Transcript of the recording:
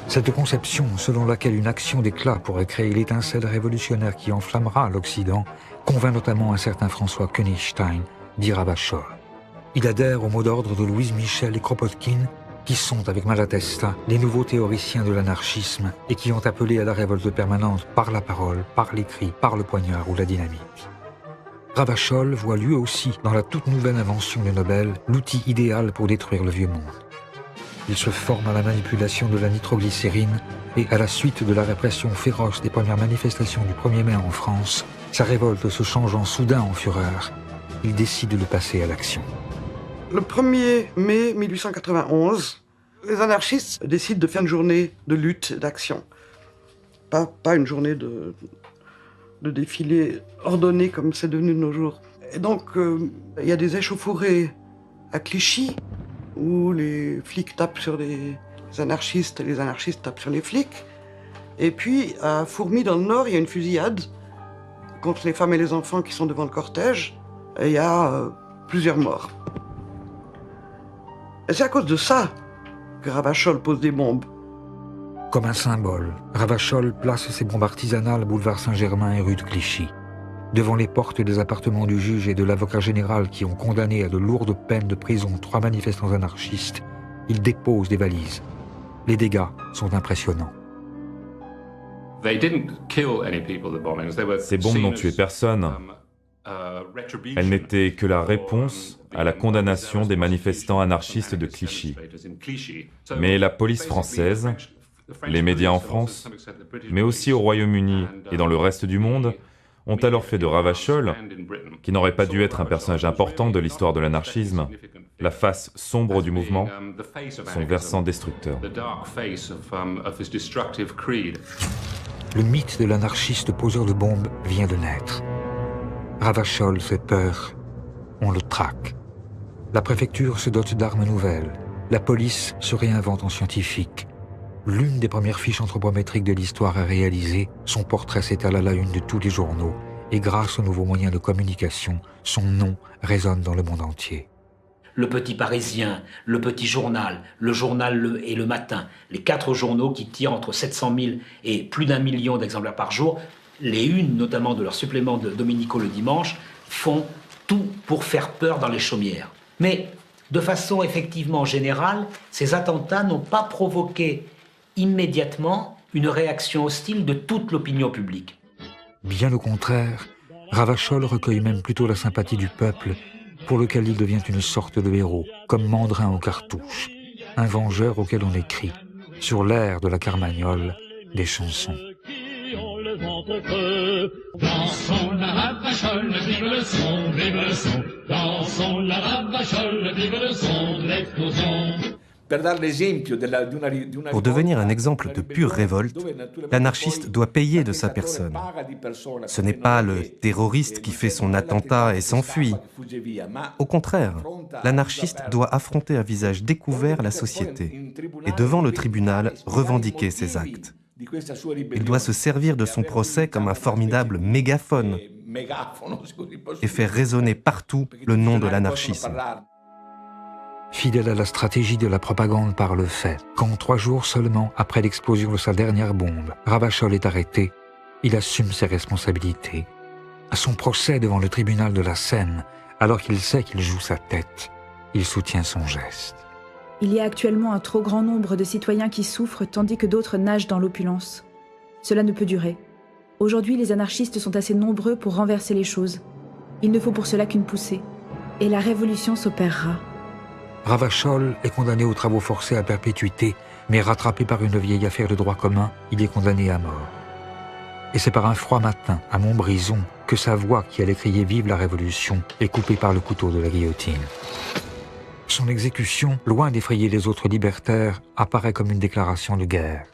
Cette conception, selon laquelle une action d'éclat pourrait créer l'étincelle révolutionnaire qui enflammera l'Occident, convainc notamment un certain François Königstein, dit Ravachol. Il adhère au mot d'ordre de Louise Michel et Kropotkin, qui sont, avec Malatesta, les nouveaux théoriciens de l'anarchisme et qui ont appelé à la révolte permanente par la parole, par l'écrit, par le poignard ou la dynamite. Ravachol voit lui aussi, dans la toute nouvelle invention de Nobel, l'outil idéal pour détruire le vieux monde. Il se forme à la manipulation de la nitroglycérine et, à la suite de la répression féroce des premières manifestations du 1er mai en France, sa révolte se changeant soudain en fureur, il décide de passer à l'action. Le 1er mai 1891, les anarchistes décident de faire une journée de lutte et d'action. Pas une journée de défilé ordonné comme c'est devenu de nos jours. Et donc, il y a des échauffourées à Clichy, où les flics tapent sur les anarchistes et les anarchistes tapent sur les flics. Et puis, à Fourmies, dans le Nord, il y a une fusillade contre les femmes et les enfants qui sont devant le cortège. Et il y a plusieurs morts. Et c'est à cause de ça que Ravachol pose des bombes. Comme un symbole, Ravachol place ses bombes artisanales boulevard Saint-Germain et rue de Clichy. Devant les portes des appartements du juge et de l'avocat général qui ont condamné à de lourdes peines de prison 3 manifestants anarchistes, il dépose des valises. Les dégâts sont impressionnants. Ces bombes n'ont tué personne. Elles n'étaient que la réponse à la condamnation des manifestants anarchistes de Clichy. Mais la police française, les médias en France, mais aussi au Royaume-Uni et dans le reste du monde, ont alors fait de Ravachol, qui n'aurait pas dû être un personnage important de l'histoire de l'anarchisme, la face sombre du mouvement, son versant destructeur. Le mythe de l'anarchiste poseur de bombes vient de naître. Ravachol fait peur, on le traque. La préfecture se dote d'armes nouvelles. La police se réinvente en scientifique. L'une des premières fiches anthropométriques de l'histoire à réaliser, son portrait s'étale à la une de tous les journaux, et grâce aux nouveaux moyens de communication, son nom résonne dans le monde entier. Le Petit Parisien, le Petit Journal, le Journal et le Matin, les 4 journaux qui tirent entre 700 000 et plus d'1 million d'exemplaires par jour, les unes, notamment de leur supplément de Domenico le dimanche, font tout pour faire peur dans les chaumières. Mais, de façon effectivement générale, ces attentats n'ont pas provoqué immédiatement une réaction hostile de toute l'opinion publique. Bien au contraire, Ravachol recueille même plutôt la sympathie du peuple, pour lequel il devient une sorte de héros, comme Mandrin aux cartouches, un vengeur auquel on écrit, sur l'air de la Carmagnole, des chansons. Dansons la Ravachol, vive le son, vive le son. Dansons la Ravachol, vive le son de l'explosion. Pour devenir un exemple de pure révolte, l'anarchiste doit payer de sa personne. Ce n'est pas le terroriste qui fait son attentat et s'enfuit. Au contraire, l'anarchiste doit affronter à visage découvert la société et devant le tribunal revendiquer ses actes. Il doit se servir de son procès comme un formidable mégaphone et faire résonner partout le nom de l'anarchisme. Fidèle à la stratégie de la propagande par le fait, quand 3 jours seulement après l'explosion de sa dernière bombe, Ravachol est arrêté, il assume ses responsabilités. À son procès devant le tribunal de la Seine, alors qu'il sait qu'il joue sa tête, il soutient son geste. Il y a actuellement un trop grand nombre de citoyens qui souffrent tandis que d'autres nagent dans l'opulence. Cela ne peut durer. Aujourd'hui, les anarchistes sont assez nombreux pour renverser les choses. Il ne faut pour cela qu'une poussée. Et la révolution s'opérera. Ravachol est condamné aux travaux forcés à perpétuité, mais rattrapé par une vieille affaire de droit commun, il est condamné à mort. Et c'est par un froid matin, à Montbrison, que sa voix qui allait crier « Vive la Révolution » est coupée par le couteau de la guillotine. Son exécution, loin d'effrayer les autres libertaires, apparaît comme une déclaration de guerre.